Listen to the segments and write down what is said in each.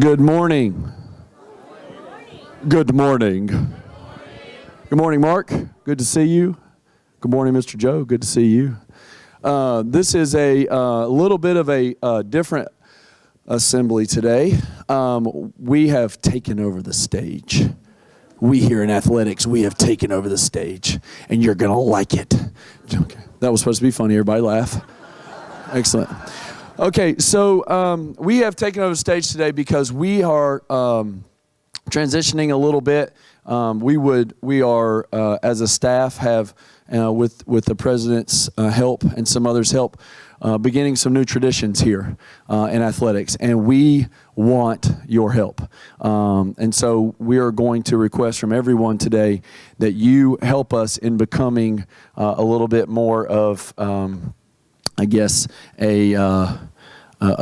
Good morning. Good morning. Good morning, Mark. Good to see you. Good morning, Mr. Joe. Good to see you. This is a little bit of a different assembly today. We have taken over the stage. We here in athletics, we have taken over the stage, and you're going to like it. Okay. That was supposed to be funny. Everybody laugh. Excellent. Okay, so we have taken over the stage today because we are transitioning a little bit. We are as a staff have with the president's help and some others' help, beginning some new traditions here in athletics, and we want your help. And so we are going to request from everyone today that you help us in becoming a little bit more of I guess, a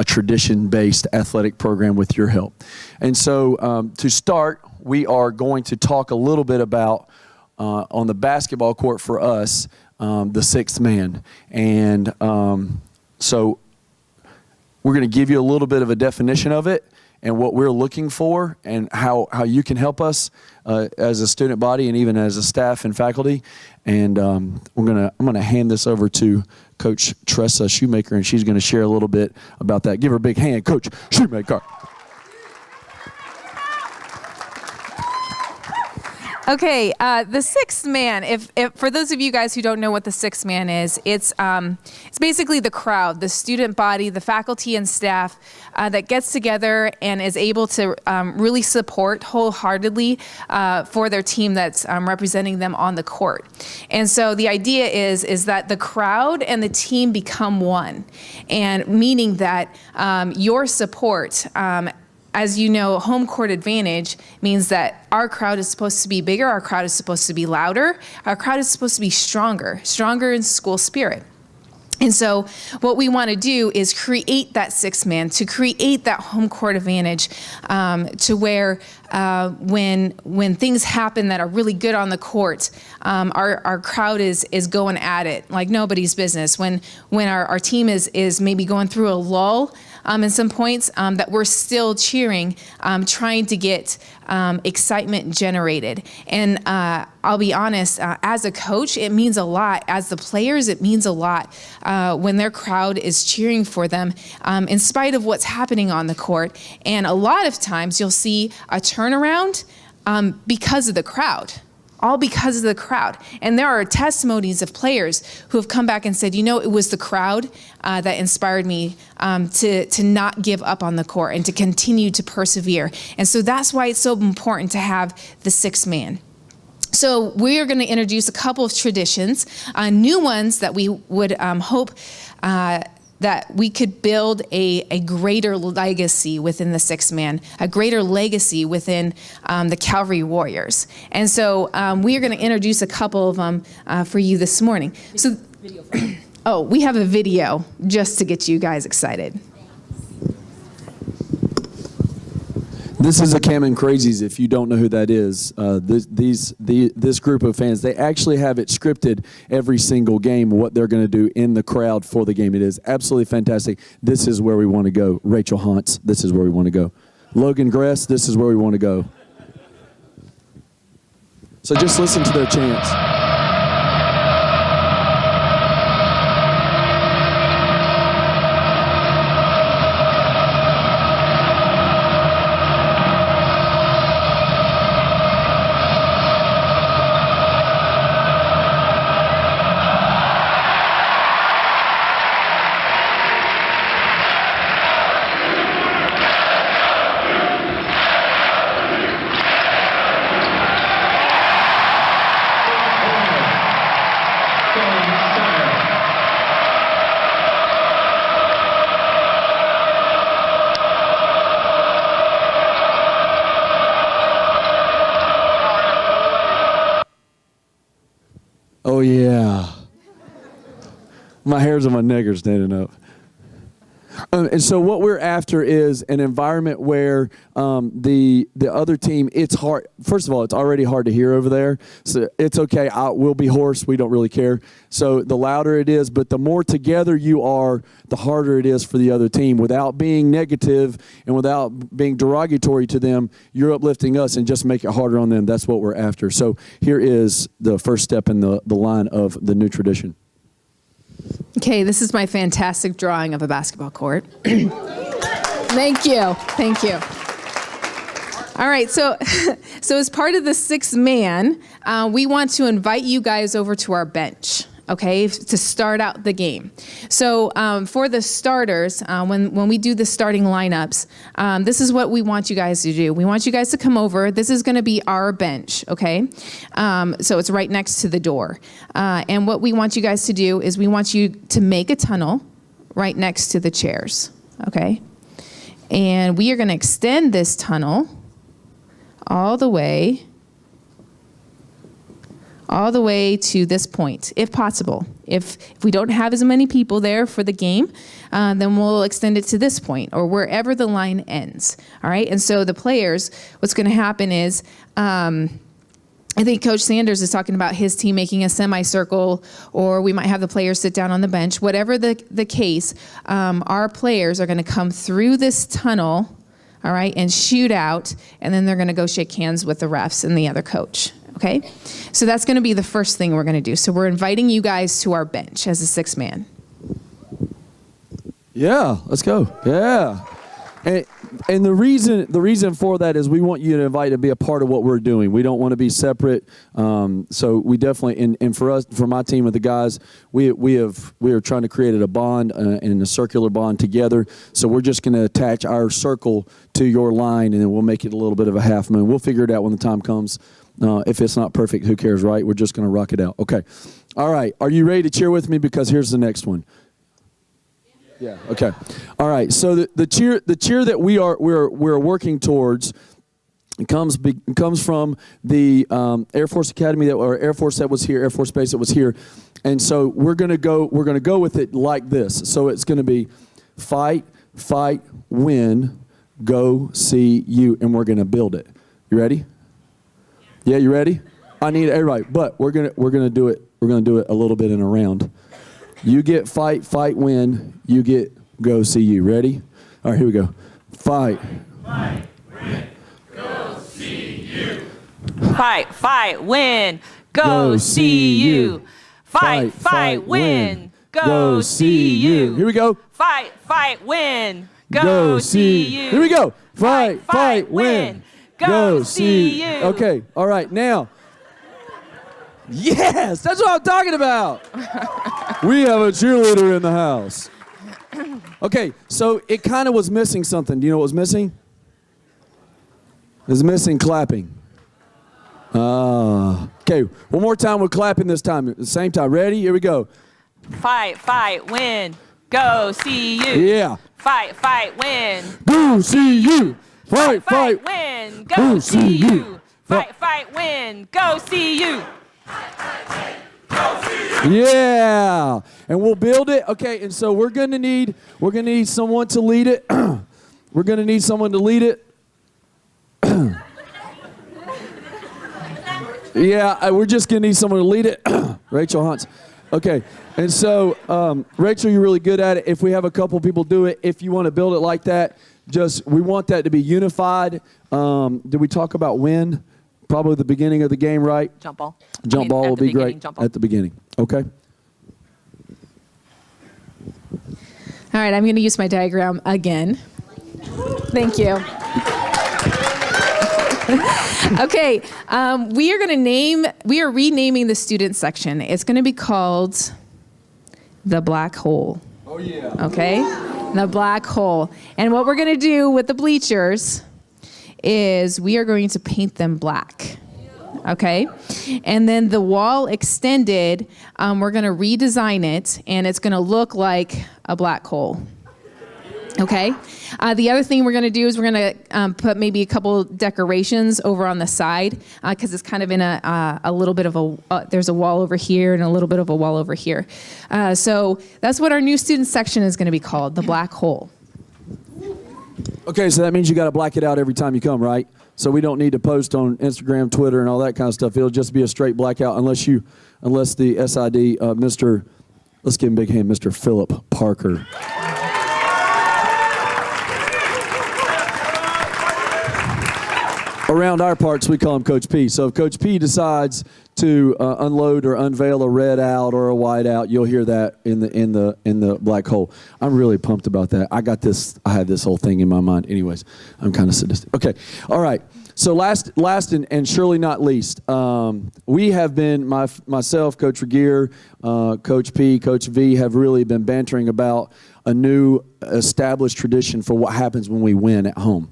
tradition-based athletic program with your help. And so to start, we are going to talk a little bit about, on the basketball court for us, the sixth man. And so we're going to give you a little bit of a definition of it and what we're looking for and how you can help us as a student body and even as a staff and faculty. And I'm gonna hand this over to Coach Tressa Shoemaker, and she's going to share a little bit about that. Give her a big hand, Coach Shoemaker. Okay, the sixth man, if for those of you guys who don't know what the sixth man is, it's basically the crowd, the student body, the faculty and staff that gets together and is able to really support wholeheartedly for their team that's representing them on the court. And so the idea is that the crowd and the team become one, and meaning that your support, as you know, home court advantage means that our crowd is supposed to be bigger, our crowd is supposed to be louder, our crowd is supposed to be stronger in school spirit. And so what we want to do is create that sixth man, to create that home court advantage, to where when things happen that are really good on the court, our crowd is going at it like nobody's business. When our team is maybe going through a lull in some points, that we're still cheering, trying to get excitement generated. And I'll be honest, as a coach, it means a lot. As the players, it means a lot when their crowd is cheering for them in spite of what's happening on the court. And a lot of times you'll see a turnaround because of the crowd. All because of the crowd. And there are testimonies of players who have come back and said, you know, it was the crowd that inspired me to not give up on the court and to continue to persevere. And so that's why it's so important to have the sixth man. So we are going to introduce a couple of traditions, new ones that we would hope that we could build a greater legacy within the sixth man, a greater legacy within the Calvary Warriors. And so we are going to introduce a couple of them for you this morning. So, oh, we have a video just to get you guys excited. This is the Cameron Crazies. If you don't know who that is, this group of fans, they actually have it scripted every single game, what they're going to do in the crowd for the game. It is absolutely fantastic. This is where we want to go. Rachel Hauntz, this is where we want to go. Logan Gress, this is where we want to go. So just listen to their chants. Oh, yeah. My hairs on my neck are standing up. And so what we're after is an environment where the other team, it's hard. First of all, it's already hard to hear over there. So it's okay. We'll be hoarse. We don't really care. So the louder it is, but the more together you are, the harder it is for the other team. Without being negative and without being derogatory to them, you're uplifting us and just make it harder on them. That's what we're after. So here is the first step in the line of the new tradition. Okay, this is my fantastic drawing of a basketball court. Thank you. Thank you. All right, so as part of the sixth man, we want to invite you guys over to our bench, okay, to start out the game. So for the starters, when we do the starting lineups, this is what we want you guys to do. We want you guys to come over. This is going to be our bench, okay? So it's right next to the door. And what we want you guys to do is we want you to make a tunnel right next to the chairs, okay? And we are going to extend this tunnel all the way to this point, if possible. If we don't have as many people there for the game, then we'll extend it to this point or wherever the line ends. All right. And so the players, what's going to happen is, I think Coach Sanders is talking about his team making a semicircle, or we might have the players sit down on the bench. Whatever the case, our players are going to come through this tunnel, all right, and shoot out, and then they're going to go shake hands with the refs and the other coach. Okay, so that's going to be the first thing we're going to do. So we're inviting you guys to our bench as a sixth man. Yeah, let's go. Yeah. And the reason for that is we want you to invite to be a part of what we're doing. We don't want to be separate. So we definitely, and for us, for my team of the guys, we are trying to create a bond and a circular bond together. So we're just going to attach our circle to your line, and then we'll make it a little bit of a half moon. We'll figure it out when the time comes. If it's not perfect, who cares, right? We're just going to rock it out. Okay. All right. Are you ready to cheer with me? Because here's the next one. Yeah. Okay. All right. So the cheer that we're working towards comes from the Air Force Academy or Air Force Base that was here, and so we're gonna go with it like this. So it's gonna be fight, win, go, see you, and we're gonna build it. You ready? Yeah, you ready? I need everybody, but we're gonna do it. We're gonna do it a little bit in a round. You get fight, win. You get go, see you. Ready? All right, here we go. Fight, win, go, see you. Fight, win, go, see you. Fight, win, go, see you. Here we go. Fight, win, go, see you. Here we go. Fight, win, go, see you. Okay, all right, now. Yes, that's what I'm talking about. We have a cheerleader in the house. Okay, so it kind of was missing something. Do you know what was missing? It was missing clapping. Okay, one more time. We're clapping this time. At the same time. Ready? Here we go. Fight, win, go, see you. Yeah. Fight, win. Go, see you. Fight, win, go, see you. Fight, win, go, see you. Yeah, and we'll build it. Okay, and so we're gonna need someone to lead it. We're gonna need someone to lead it. Yeah, we're just gonna need someone to lead it. Rachel Hunts. Okay, and so Rachel, you're really good at it. If we have a couple people do it, if you want to build it like that, we want that to be unified. Did we talk about when? Probably the beginning of the game, right? Jump ball. Jump ball will be great at the beginning. Okay. All right, I'm going to use my diagram again. Thank you. Okay, we are renaming the student section. It's going to be called the Black Hole. Oh, yeah. Okay, the Black Hole. And what we're going to do with the bleachers is we are going to paint them black. Okay, and then the wall extended, we're going to redesign it, and it's going to look like a black hole. Okay, the other thing we're going to do is we're going to put maybe a couple decorations over on the side because it's kind of in a little bit of there's a wall over here and a little bit of a wall over here. So that's what our new student section is going to be called, the Black Hole. Okay, so that means you got to black it out every time you come, right? So we don't need to post on Instagram, Twitter, and all that kind of stuff. It'll just be a straight blackout unless the SID, Mr. Let's give him a big hand, Mr. Philip Parker. Around our parts, we call him Coach P. So if Coach P decides to unload or unveil a red out or a white out, you'll hear that in the black hole. I'm really pumped about that. I had this whole thing in my mind. Anyways, I'm kind of sadistic. Okay, all right. So last and surely not least, we have been, myself, Coach Regier, Coach P, Coach V, have really been bantering about a new established tradition for what happens when we win at home.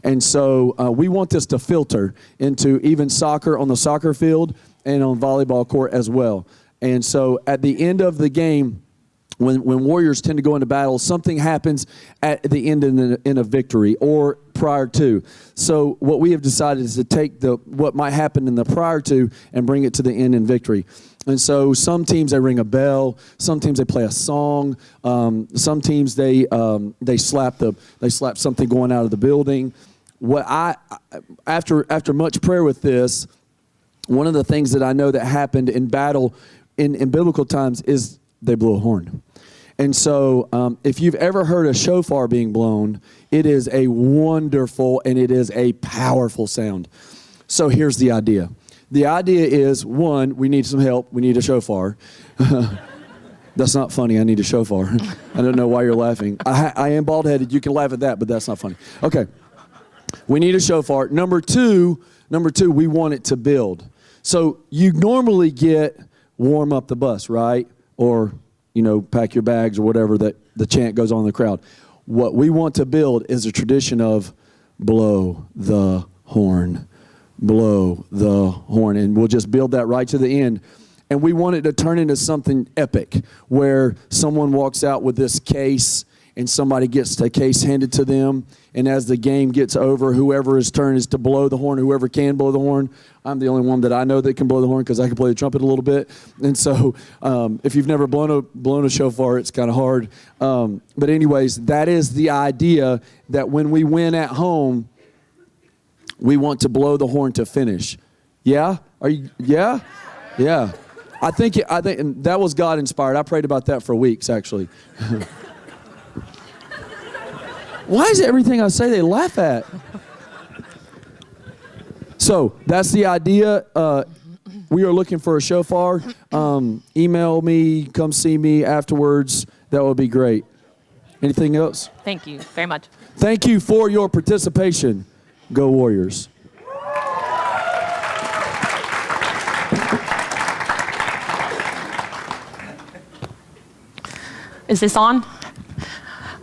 And so we want this to filter into even soccer on the soccer field and on volleyball court as well. And so at the end of the game, when warriors tend to go into battle, something happens at the end in a victory or prior to. So what we have decided is to take what might happen in the prior to and bring it to the end in victory. And so some teams, they ring a bell. Some teams, they play a song. Some teams, they slap something going out of the building. After much prayer with this, one of the things that I know that happened in battle in biblical times is they blew a horn. And so if you've ever heard a shofar being blown, it is a wonderful and it is a powerful sound. So here's the idea. The idea is, one, we need some help. We need a shofar. That's not funny. I need a shofar. I don't know why you're laughing. I am bald-headed. You can laugh at that, but that's not funny. Okay. We need a shofar. Number two, we want it to build. So you normally get warm up the bus, right? Or, pack your bags or whatever that the chant goes on in the crowd. What we want to build is a tradition of blow the horn. Blow the horn. And we'll just build that right to the end. And we want it to turn into something epic where someone walks out with this case and somebody gets a case handed to them. And as the game gets over, whoever's turn is to blow the horn, whoever can blow the horn. I'm the only one that I know that can blow the horn because I can play the trumpet a little bit. And so if you've never blown a shofar, it's kind of hard. But anyways, that is the idea that when we win at home, we want to blow the horn to finish. Yeah? Yeah? Yeah. I think and that was God inspired. I prayed about that for weeks, actually. Why is everything I say they laugh at? So that's the idea. We are looking for a shofar. Email me, come see me afterwards. That would be great. Anything else? Thank you very much. Thank you for your participation. Go Warriors. Is this on?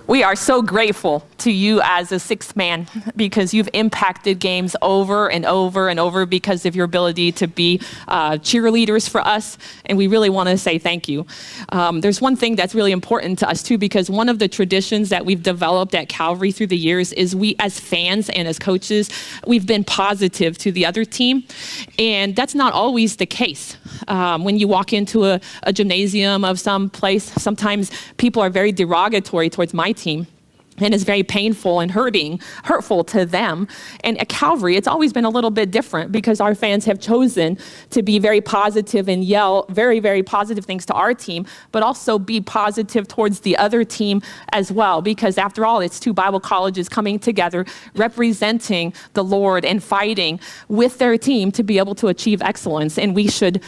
We are so grateful to you as a sixth man because you've impacted games over and over and over because of your ability to be cheerleaders for us, and we really want to say thank you. There's one thing that's really important to us too, because one of the traditions that we've developed at Calvary through the years is we as fans and as coaches, we've been positive to the other team, and that's not always the case. When you walk into a gymnasium of some place, sometimes people are very derogatory towards my team. And it's very painful and hurtful to them. And at Calvary, it's always been a little bit different because our fans have chosen to be very positive and yell very, very positive things to our team, but also be positive towards the other team as well. Because after all, it's two Bible colleges coming together, representing the Lord and fighting with their team to be able to achieve excellence. And we should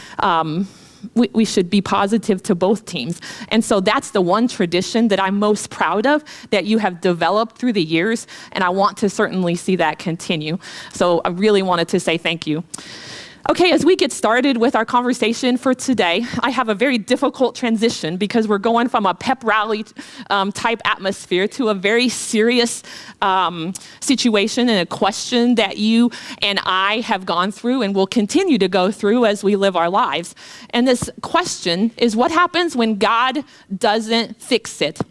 be positive to both teams. And so that's the one tradition that I'm most proud of that you have developed through the years, and I want to certainly see that continue. So I really wanted to say thank you. Okay, as we get started with our conversation for today, I have a very difficult transition because we're going from a pep rally type atmosphere to a very serious situation and a question that you and I have gone through and will continue to go through as we live our lives. And this question is, what happens when God doesn't fix it?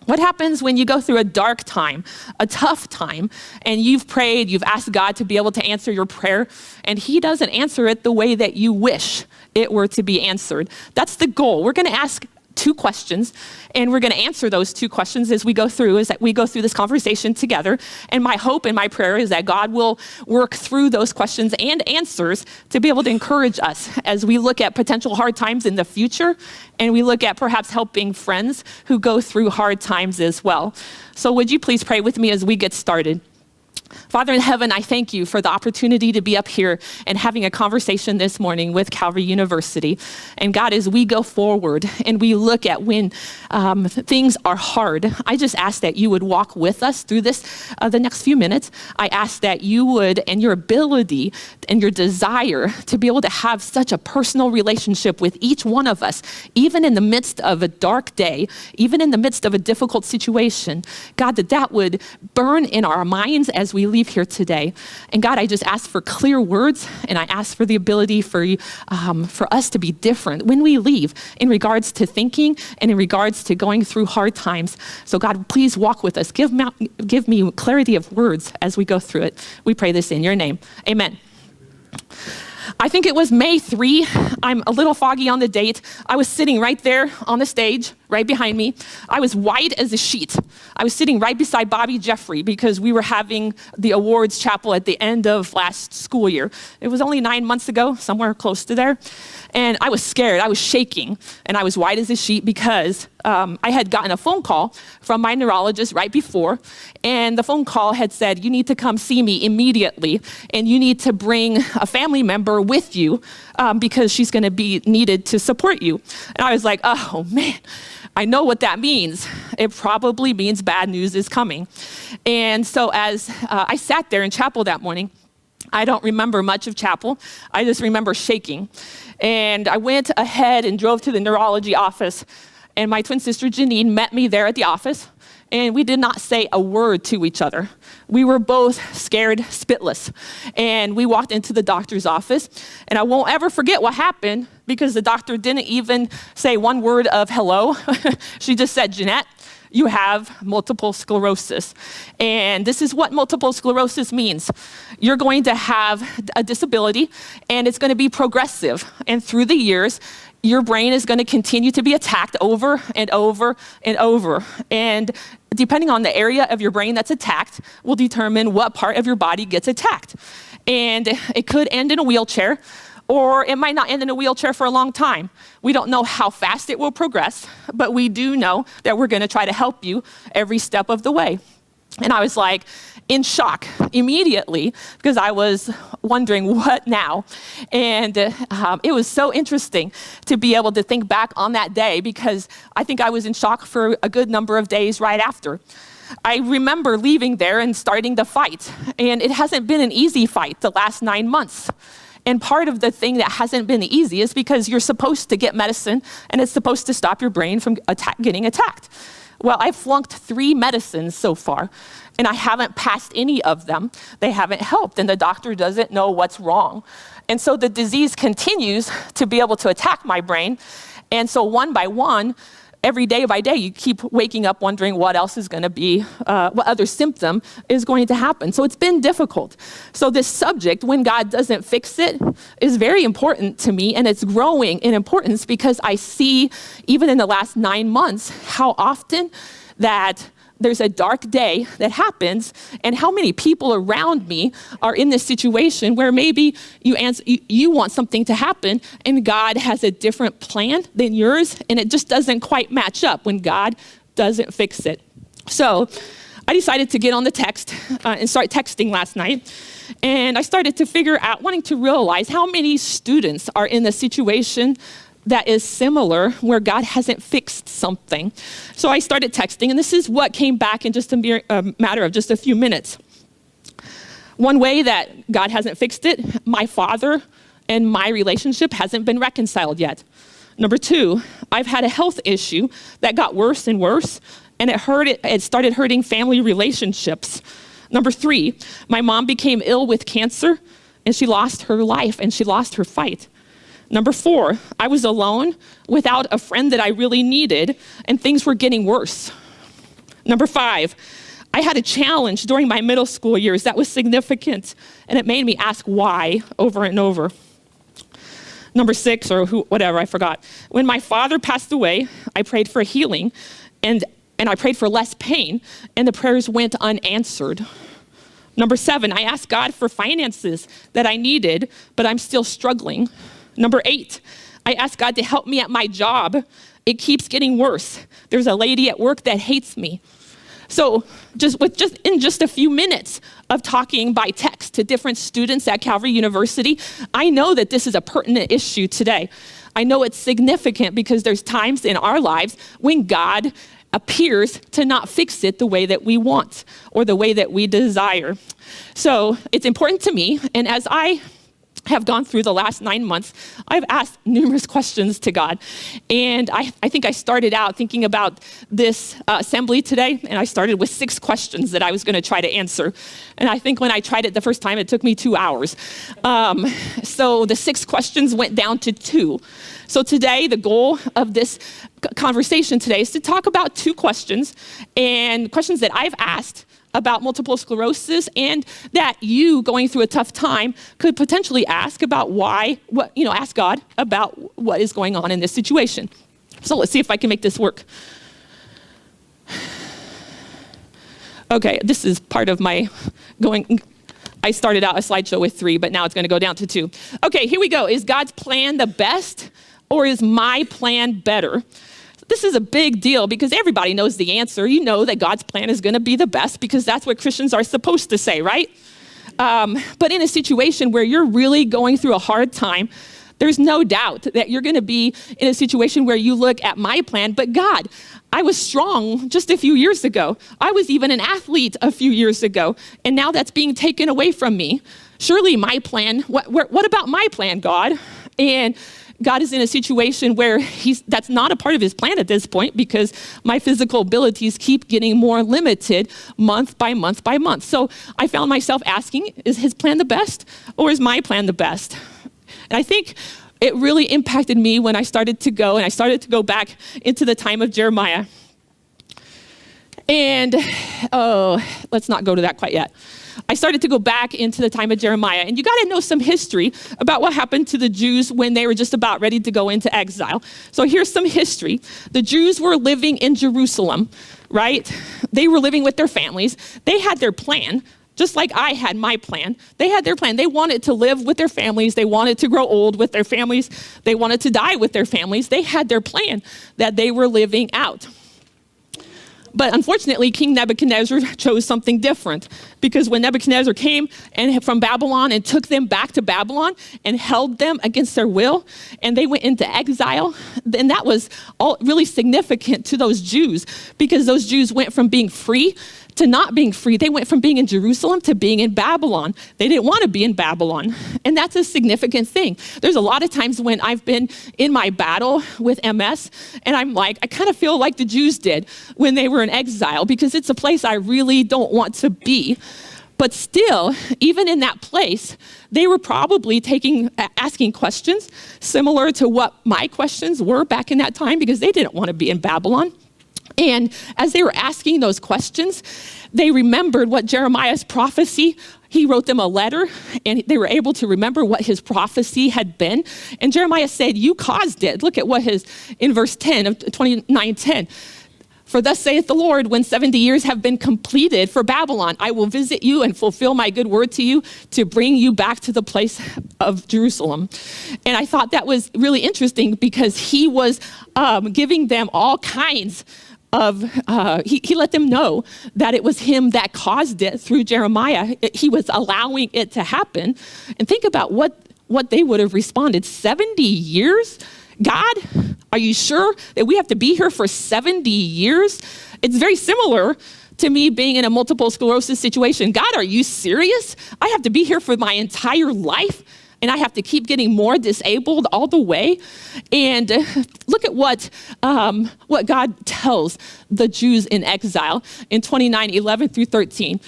What happens when you go through a dark time, a tough time, and you've prayed, you've asked God to be able to answer your prayer, and he doesn't answer it the way that you wish it were to be answered? That's the goal. We're going to ask 2 questions, and we're going to answer those 2 questions as we go through this conversation together. And my hope and my prayer is that God will work through those questions and answers to be able to encourage us as we look at potential hard times in the future, and we look at perhaps helping friends who go through hard times as well. So would you please pray with me as we get started? Father in heaven, I thank you for the opportunity to be up here and having a conversation this morning with Calvary University. And God, as we go forward and we look at when things are hard, I just ask that you would walk with us through this, the next few minutes. I ask that you would, and your ability and your desire to be able to have such a personal relationship with each one of us, even in the midst of a dark day, even in the midst of a difficult situation, God, that would burn in our minds as we leave here today. And God, I just ask for clear words, and I ask for the ability for us to be different when we leave in regards to thinking and in regards to going through hard times. So God, please walk with us. Give me clarity of words as we go through it. We pray this in your name. Amen. I think it was May 3. I'm a little foggy on the date. I was sitting right there on the stage, right behind me. I was white as a sheet. I was sitting right beside Bobby Jeffrey because we were having the awards chapel at the end of last school year. It was only 9 months ago, somewhere close to there. And I was scared. I was shaking, and I was white as a sheet because I had gotten a phone call from my neurologist right before, and the phone call had said, you need to come see me immediately, and you need to bring a family member with you because she's going to be needed to support you. And I was like, oh man, I know what that means. It probably means bad news is coming. And so as I sat there in chapel that morning, I don't remember much of chapel. I just remember shaking. And I went ahead and drove to the neurology office, and my twin sister Janine met me there at the office, and we did not say a word to each other. We were both scared spitless, and we walked into the doctor's office, and I won't ever forget what happened because the doctor didn't even say one word of hello. She just said, Jeanette, you have multiple sclerosis. And this is what multiple sclerosis means. You're going to have a disability, and it's going to be progressive. And through the years, your brain is going to continue to be attacked over and over and over. And depending on the area of your brain that's attacked will determine what part of your body gets attacked. And it could end in a wheelchair, or it might not end in a wheelchair for a long time. We don't know how fast it will progress, but we do know that we're going to try to help you every step of the way. And I was like in shock immediately because I was wondering what now. And it was so interesting to be able to think back on that day because I think I was in shock for a good number of days right after. I remember leaving there and starting the fight. And it hasn't been an easy fight the last 9 months. And part of the thing that hasn't been easy is because you're supposed to get medicine and it's supposed to stop your brain from getting attacked. Well, I've flunked 3 medicines so far, and I haven't passed any of them. They haven't helped, and the doctor doesn't know what's wrong. And so the disease continues to be able to attack my brain. And so one by one, every day by day, you keep waking up wondering what else is going to be, what other symptom is going to happen. So it's been difficult. So this subject, when God doesn't fix it, is very important to me, and it's growing in importance because I see, even in the last 9 months, how often that there's a dark day that happens, and how many people around me are in this situation where maybe you want something to happen, and God has a different plan than yours, and it just doesn't quite match up when God doesn't fix it. So I decided to get on the text and start texting last night, and I started to figure out, wanting to realize how many students are in the situation that is similar, where God hasn't fixed something. So I started texting, and this is what came back in just a matter of just a few minutes. One way that God hasn't fixed it, my father and my relationship hasn't been reconciled yet. Number 2, I've had a health issue that got worse and worse, and it started hurting family relationships. Number 3, my mom became ill with cancer, and she lost her life, and she lost her fight. Number 4, I was alone without a friend that I really needed, and things were getting worse. Number 5, I had a challenge during my middle school years that was significant, and it made me ask why over and over. Number 6, or whatever, I forgot. When my father passed away, I prayed for healing, and I prayed for less pain, and the prayers went unanswered. Number 7, I asked God for finances that I needed, but I'm still struggling. Number 8, I asked God to help me at my job. It keeps getting worse. There's a lady at work that hates me. So in just a few minutes of talking by text to different students at Calvary University, I know that this is a pertinent issue today. I know it's significant because there's times in our lives when God appears to not fix it the way that we want or the way that we desire. So it's important to me, and as I have gone through the last 9 months, I've asked numerous questions to God. And I think I started out thinking about this assembly today, and I started with 6 questions that I was going to try to answer. And I think when I tried it the first time, it took me 2 hours. So the 6 questions went down to 2. So today, the goal of this conversation today is to talk about 2 questions, and questions that I've asked about multiple sclerosis, and that you going through a tough time could potentially ask about ask God about what is going on in this situation. So let's see if I can make this work. Okay, this is part of my I started out a slideshow with 3, but now it's gonna go down to 2. Okay, here we go. Is God's plan the best, or is my plan better? This is a big deal because everybody knows the answer. You know that God's plan is going to be the best because that's what Christians are supposed to say, right? But in a situation where you're really going through a hard time, there's no doubt that you're going to be in a situation where you look at my plan, but God, I was strong just a few years ago. I was even an athlete a few years ago, and now that's being taken away from me. Surely my plan, what about my plan, God? And God is in a situation where that's not a part of his plan at this point because my physical abilities keep getting more limited month by month by month. So I found myself asking, is his plan the best or is my plan the best? And I think it really impacted me when I started to go back into the time of Jeremiah. And, let's not go to that quite yet. I started to go back into the time of Jeremiah. And you got to know some history about what happened to the Jews when they were just about ready to go into exile. So here's some history. The Jews were living in Jerusalem, right? They were living with their families. They had their plan, just like I had my plan. They had their plan. They wanted to live with their families. They wanted to grow old with their families. They wanted to die with their families. They had their plan that they were living out. But unfortunately, King Nebuchadnezzar chose something different because when Nebuchadnezzar came from Babylon and took them back to Babylon and held them against their will, and they went into exile, then that was all really significant to those Jews because those Jews went from being free to not being free. They went from being in Jerusalem to being in Babylon. They didn't want to be in Babylon. And that's a significant thing. There's a lot of times when I've been in my battle with MS and I'm like, I kind of feel like the Jews did when they were in exile because it's a place I really don't want to be. But still, even in that place, they were probably asking questions similar to what my questions were back in that time because they didn't want to be in Babylon. And as they were asking those questions, they remembered what Jeremiah's prophecy, he wrote them a letter, and they were able to remember what his prophecy had been. And Jeremiah said, you caused it. Look at in verse 10 of 29:10. For thus saith the Lord, when 70 years have been completed for Babylon, I will visit you and fulfill my good word to you to bring you back to the place of Jerusalem. And I thought that was really interesting because he was giving them all kinds he let them know that it was him that caused it through Jeremiah. He was allowing it to happen. And think about what they would have responded. 70 years? God, are you sure that we have to be here for 70 years? It's very similar to me being in a multiple sclerosis situation. God, are you serious? I have to be here for my entire life? And I have to keep getting more disabled all the way. And look at what God tells the Jews in exile in 29:11 through 13.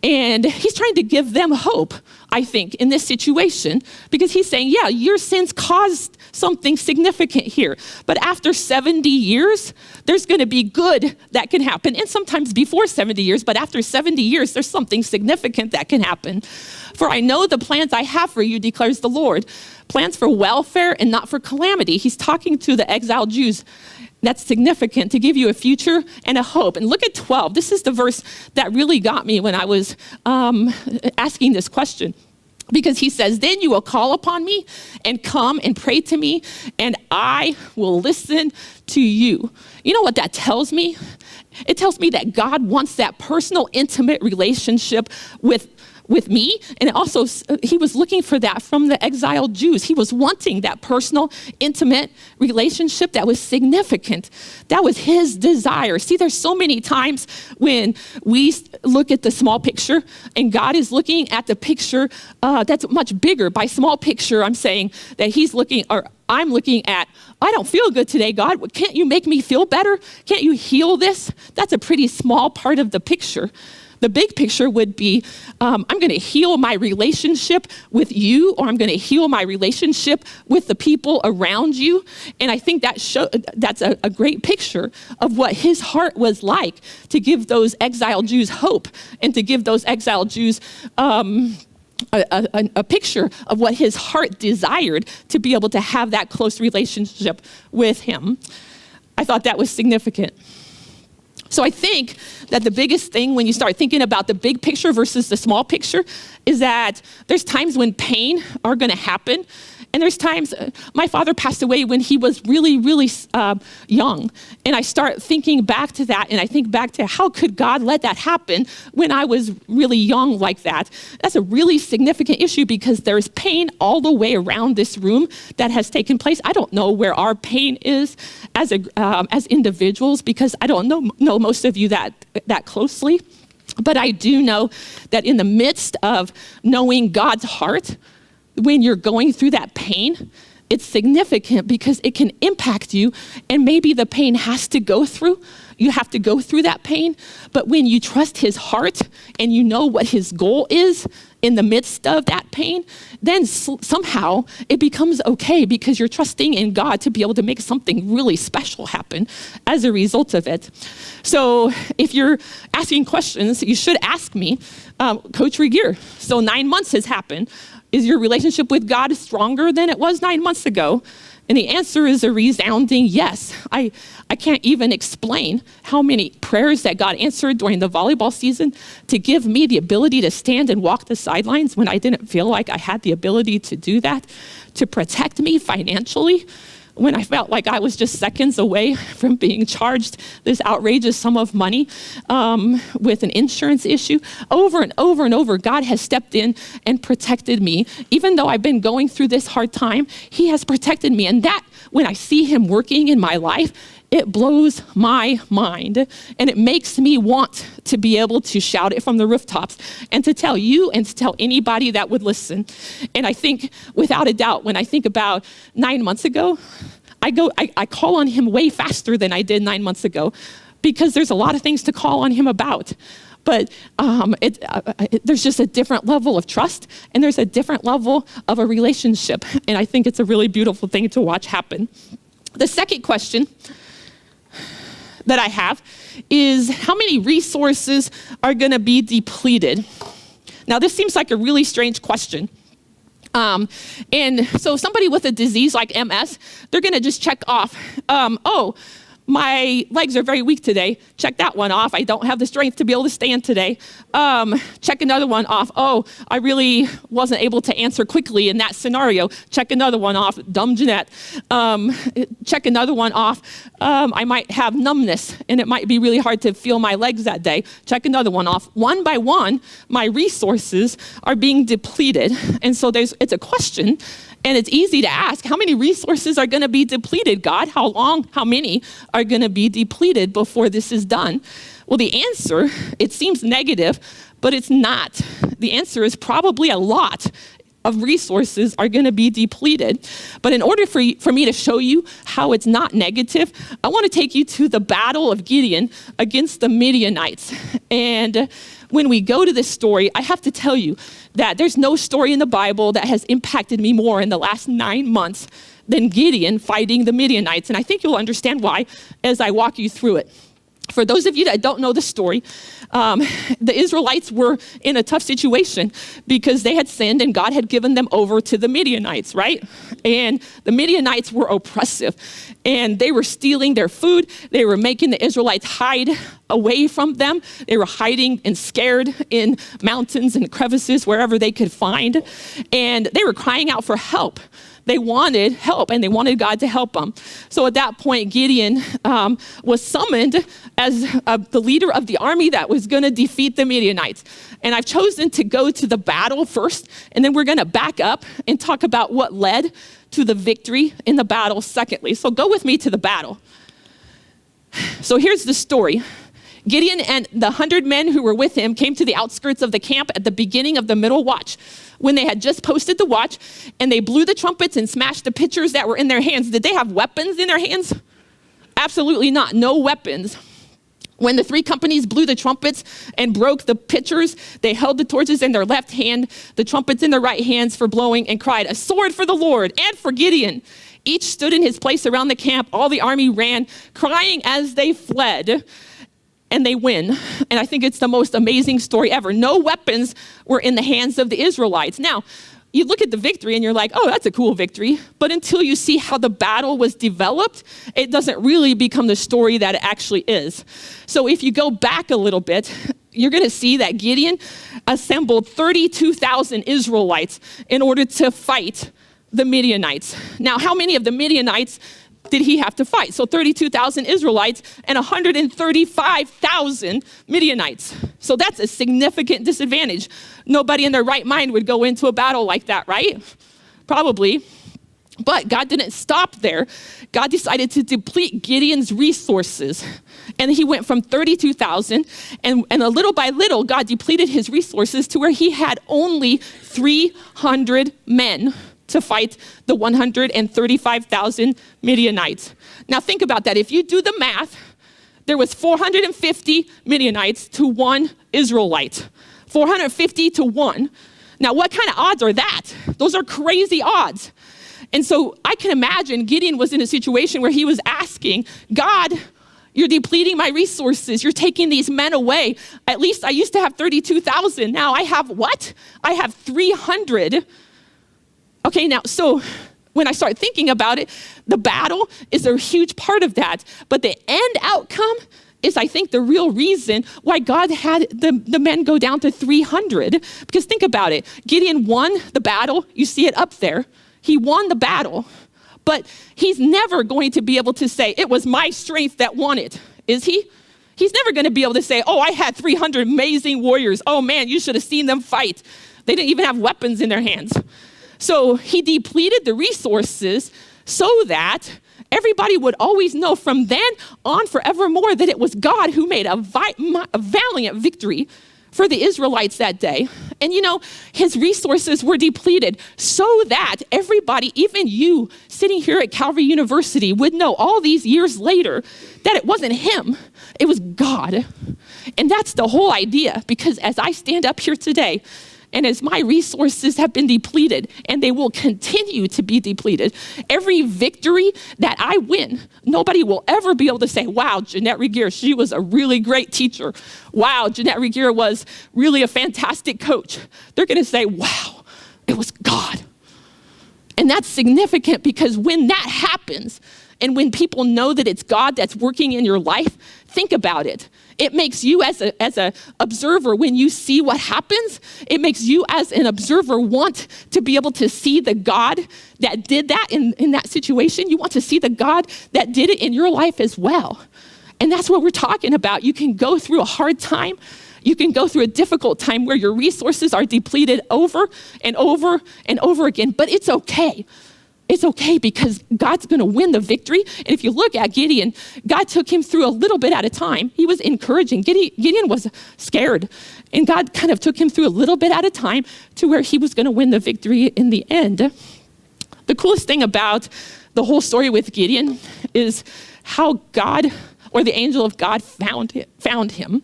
And he's trying to give them hope, I think, in this situation, because he's saying, yeah, your sins caused something significant here. But after 70 years, there's going to be good that can happen. And sometimes before 70 years, but after 70 years, there's something significant that can happen. For I know the plans I have for you, declares says the Lord. Plans for welfare and not for calamity. He's talking to the exiled Jews. That's significant, to give you a future and a hope. And look at 12. This is the verse that really got me when I was asking this question. Because he says, then you will call upon me and come and pray to me, and I will listen to you. You know what that tells me? It tells me that God wants that personal, intimate relationship with me. And also, he was looking for that from the exiled Jews. He was wanting that personal, intimate relationship that was significant. That was his desire. See, there's so many times when we look at the small picture and God is looking at the picture that's much bigger. By small picture, I'm saying that he's looking, or I'm looking at, I don't feel good today, God. Can't you make me feel better? Can't you heal this? That's a pretty small part of the picture. The big picture would be, I'm going to heal my relationship with you, or I'm going to heal my relationship with the people around you. And I think that's a great picture of what his heart was like, to give those exiled Jews hope and to give those exiled Jews a picture of what his heart desired, to be able to have that close relationship with him. I thought that was significant. So I think that the biggest thing when you start thinking about the big picture versus the small picture is that there's times when pain are going to happen. And there's times, my father passed away when he was really, really young. And I start thinking back to that, and I think back to how could God let that happen when I was really young like that? That's a really significant issue, because there's pain all the way around this room that has taken place. I don't know where our pain is as individuals, because I don't know most of you that closely. But I do know that in the midst of knowing God's heart, when you're going through that pain, it's significant because it can impact you, and maybe the pain has to go through. You have to go through that pain. But when you trust his heart and you know what his goal is in the midst of that pain, then somehow it becomes okay, because you're trusting in God to be able to make something really special happen as a result of it. So if you're asking questions, you should ask me, Coach Regier, so 9 months has happened. Is your relationship with God stronger than it was 9 months ago? And the answer is a resounding yes. I can't even explain how many prayers that God answered during the volleyball season to give me the ability to stand and walk the sidelines when I didn't feel like I had the ability to do that, to protect me financially when I felt like I was just seconds away from being charged this outrageous sum of money with an insurance issue. Over and over and over, God has stepped in and protected me. Even though I've been going through this hard time, he has protected me. And that, when I see him working in my life, it blows my mind, and it makes me want to be able to shout it from the rooftops and to tell you and to tell anybody that would listen. And I think, without a doubt, when I think about 9 months ago, I call on him way faster than I did 9 months ago, because there's a lot of things to call on him about. But there's just a different level of trust, and there's a different level of a relationship. And I think it's a really beautiful thing to watch happen. The second question that I have is, how many resources are going to be depleted? Now, this seems like a really strange question. And so somebody with a disease like MS, they're going to just check off, my legs are very weak today. Check that one off. I don't have the strength to be able to stand today. Check another one off. Oh, I really wasn't able to answer quickly in that scenario. Check another one off. Dumb Jeanette. Check another one off. I might have numbness, and it might be really hard to feel my legs that day. Check another one off. One by one, my resources are being depleted. And so it's a question. And it's easy to ask, how many resources are going to be depleted, God? How long, how many are going to be depleted before this is done? Well, the answer, it seems negative, but it's not. The answer is probably a lot of resources are going to be depleted. But in order for me to show you how it's not negative, I want to take you to the battle of Gideon against the Midianites. And when we go to this story, I have to tell you that there's no story in the Bible that has impacted me more in the last 9 months than Gideon fighting the Midianites. And I think you'll understand why as I walk you through it. For those of you that don't know the story, the Israelites were in a tough situation because they had sinned and God had given them over to the Midianites, right? And the Midianites were oppressive and they were stealing their food. They were making the Israelites hide away from them. They were hiding and scared in mountains and crevices, wherever they could find. And they were crying out for help. They wanted help and they wanted God to help them. So at that point, Gideon was summoned as the leader of the army that was going to defeat the Midianites. And I've chosen to go to the battle first, and then we're going to back up and talk about what led to the victory in the battle secondly. So go with me to the battle. So here's the story. Gideon and the 100 men who were with him came to the outskirts of the camp at the beginning of the middle watch, when they had just posted the watch, and they blew the trumpets and smashed the pitchers that were in their hands. Did they have weapons in their hands? Absolutely not. No weapons. When the 3 companies blew the trumpets and broke the pitchers, they held the torches in their left hand, the trumpets in their right hands for blowing, and cried, "A sword for the Lord and for Gideon." Each stood in his place around the camp. All the army ran, crying as they fled. And they win. And I think it's the most amazing story ever. No weapons were in the hands of the Israelites. Now, you look at the victory and you're like, oh, that's a cool victory. But until you see how the battle was developed, it doesn't really become the story that it actually is. So if you go back a little bit, you're going to see that Gideon assembled 32,000 Israelites in order to fight the Midianites. Now, how many of the Midianites did he have to fight? So 32,000 Israelites and 135,000 Midianites. So that's a significant disadvantage. Nobody in their right mind would go into a battle like that, right? Probably. But God didn't stop there. God decided to deplete Gideon's resources. And he went from 32,000, and a little by little, God depleted his resources to where he had only 300 men to fight the 135,000 Midianites. Now think about that. If you do the math, there was 450 Midianites to 1 Israelite. 450 to 1. Now what kind of odds are that? Those are crazy odds. And so I can imagine Gideon was in a situation where he was asking, God, you're depleting my resources. You're taking these men away. At least I used to have 32,000. Now I have what? I have 300. Okay, now, so when I start thinking about it, the battle is a huge part of that. But the end outcome is, I think, the real reason why God had the men go down to 300. Because think about it. Gideon won the battle. You see it up there. He won the battle. But he's never going to be able to say, it was my strength that won it. Is he? He's never going to be able to say, oh, I had 300 amazing warriors. Oh, man, you should have seen them fight. They didn't even have weapons in their hands. So he depleted the resources so that everybody would always know from then on forevermore that it was God who made a valiant victory for the Israelites that day. And you know, his resources were depleted so that everybody, even you sitting here at Calvary University, would know all these years later that it wasn't him, it was God. And that's the whole idea, because as I stand up here today, and as my resources have been depleted, and they will continue to be depleted, every victory that I win, nobody will ever be able to say, wow, Jeanette Regier, she was a really great teacher. Wow, Jeanette Regier was really a fantastic coach. They're going to say, wow, it was God. And that's significant, because when that happens, and when people know that it's God that's working in your life, think about it. It makes you as a observer, when you see what happens, it makes you as an observer want to be able to see the God that did that in that situation. You want to see the God that did it in your life as well. And that's what we're talking about. You can go through a hard time. You can go through a difficult time where your resources are depleted over and over and over again, but it's okay. It's okay, because God's going to win the victory. And if you look at Gideon, God took him through a little bit at a time. He was encouraging. Gideon was scared, and God kind of took him through a little bit at a time to where he was going to win the victory in the end. The coolest thing about the whole story with Gideon is how God, or the angel of God, found him.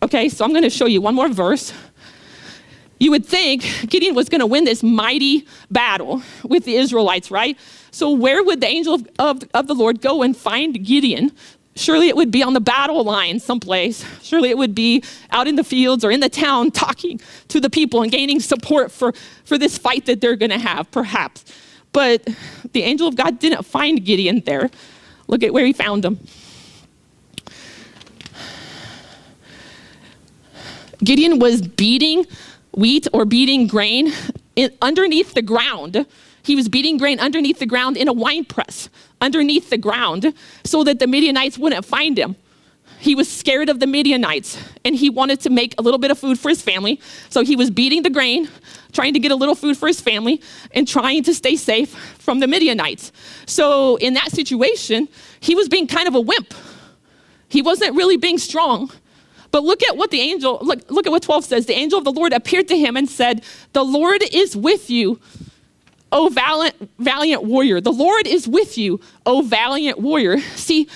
Okay, so I'm going to show you one more verse. You would think Gideon was going to win this mighty battle with the Israelites, right? So where would the angel of the Lord go and find Gideon? Surely it would be on the battle line someplace. Surely it would be out in the fields or in the town talking to the people and gaining support for this fight that they're going to have, perhaps. But the angel of God didn't find Gideon there. Look at where he found him. Gideon was beating wheat or beating grain underneath the ground. He was beating grain underneath the ground in a wine press, underneath the ground, so that the Midianites wouldn't find him. He was scared of the Midianites, and he wanted to make a little bit of food for his family. So he was beating the grain, trying to get a little food for his family, and trying to stay safe from the Midianites. So in that situation, he was being kind of a wimp. He wasn't really being strong. But look at what the angel, look at what 12 says. The angel of the Lord appeared to him and said, "The Lord is with you, O valiant warrior." The Lord is with you, O valiant warrior. See,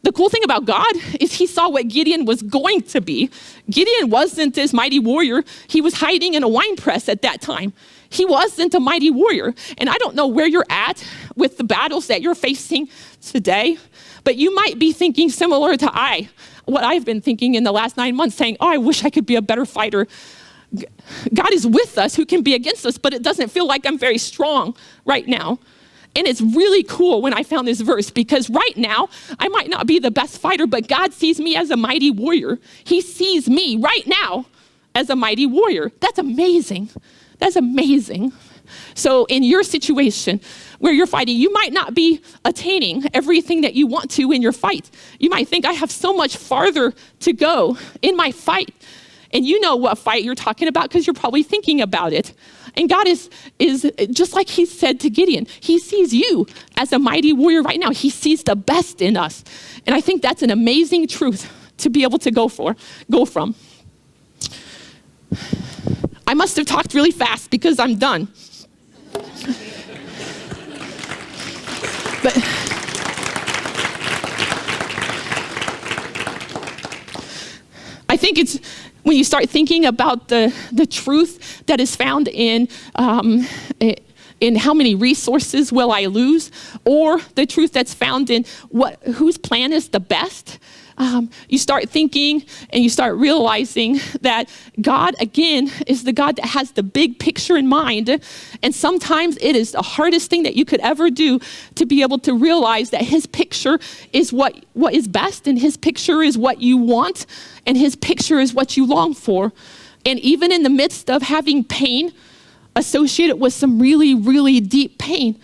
the cool thing about God is he saw what Gideon was going to be. Gideon wasn't this mighty warrior. He was hiding in a wine press at that time. He wasn't a mighty warrior. And I don't know where you're at with the battles that you're facing today, but you might be thinking similar to what I've been thinking in the last 9 months, saying, "Oh, I wish I could be a better fighter." God is with us, who can be against us, but it doesn't feel like I'm very strong right now. And it's really cool when I found this verse, because right now, I might not be the best fighter, but God sees me as a mighty warrior. He sees me right now as a mighty warrior. That's amazing. That's amazing. So in your situation where you're fighting, you might not be attaining everything that you want to in your fight. You might think, I have so much farther to go in my fight. And you know what fight you're talking about because you're probably thinking about it. And God is just like he said to Gideon, he sees you as a mighty warrior right now. He sees the best in us. And I think that's an amazing truth to be able to go from. I must have talked really fast because I'm done. But I think it's when you start thinking about the truth that is found in how many resources will I lose, or the truth that's found in whose plan is the best. You start thinking and you start realizing that God, again, is the God that has the big picture in mind. And sometimes it is the hardest thing that you could ever do to be able to realize that his picture is what is best, and his picture is what you want, and his picture is what you long for. And even in the midst of having pain associated with some really, really deep pain,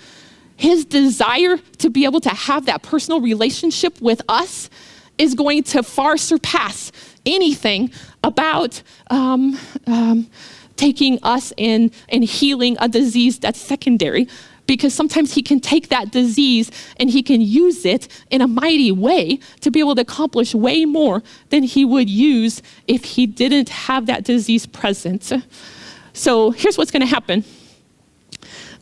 his desire to be able to have that personal relationship with us is going to far surpass anything about taking us and healing a disease that's secondary. Because sometimes he can take that disease and he can use it in a mighty way to be able to accomplish way more than he would use if he didn't have that disease present. So here's what's going to happen.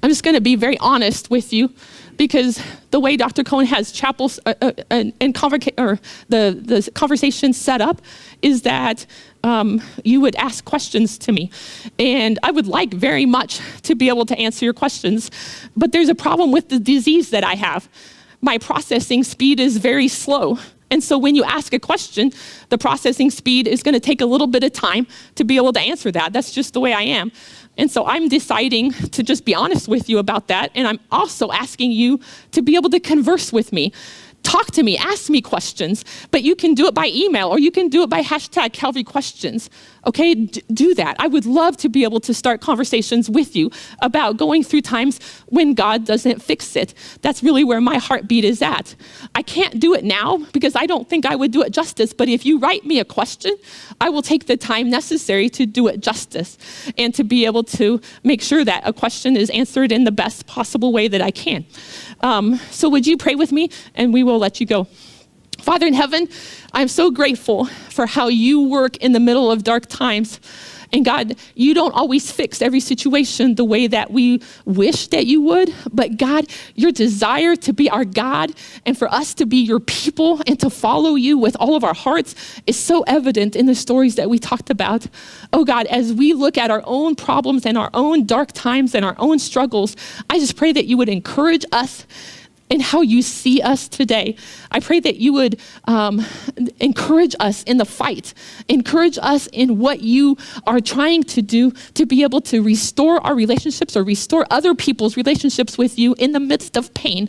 I'm just going to be very honest with you, because the way Dr. Cohen has chapels and the conversation set up is that you would ask questions to me. And I would like very much to be able to answer your questions, but there's a problem with the disease that I have. My processing speed is very slow. And so when you ask a question, the processing speed is going to take a little bit of time to be able to answer that. That's just the way I am. And so I'm deciding to just be honest with you about that. And I'm also asking you to be able to converse with me. Talk to me, ask me questions, but you can do it by email, or you can do it by hashtag Calvary questions. Okay, do that. I would love to be able to start conversations with you about going through times when God doesn't fix it. That's really where my heartbeat is at. I can't do it now because I don't think I would do it justice, but if you write me a question, I will take the time necessary to do it justice and to be able to make sure that a question is answered in the best possible way that I can. So would you pray with me, and we will let you go. Father in heaven, I'm so grateful for how you work in the middle of dark times. And God, you don't always fix every situation the way that we wish that you would, but God, your desire to be our God and for us to be your people and to follow you with all of our hearts is so evident in the stories that we talked about. Oh God, as we look at our own problems and our own dark times and our own struggles, I just pray that you would encourage us in how you see us today. I pray that you would encourage us in the fight, encourage us in what you are trying to do to be able to restore our relationships or restore other people's relationships with you in the midst of pain.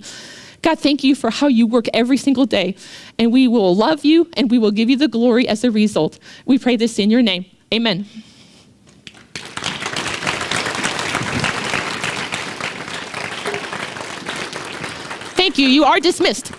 God, thank you for how you work every single day, and we will love you and we will give you the glory as a result. We pray this in your name. Amen. Thank you. You are dismissed.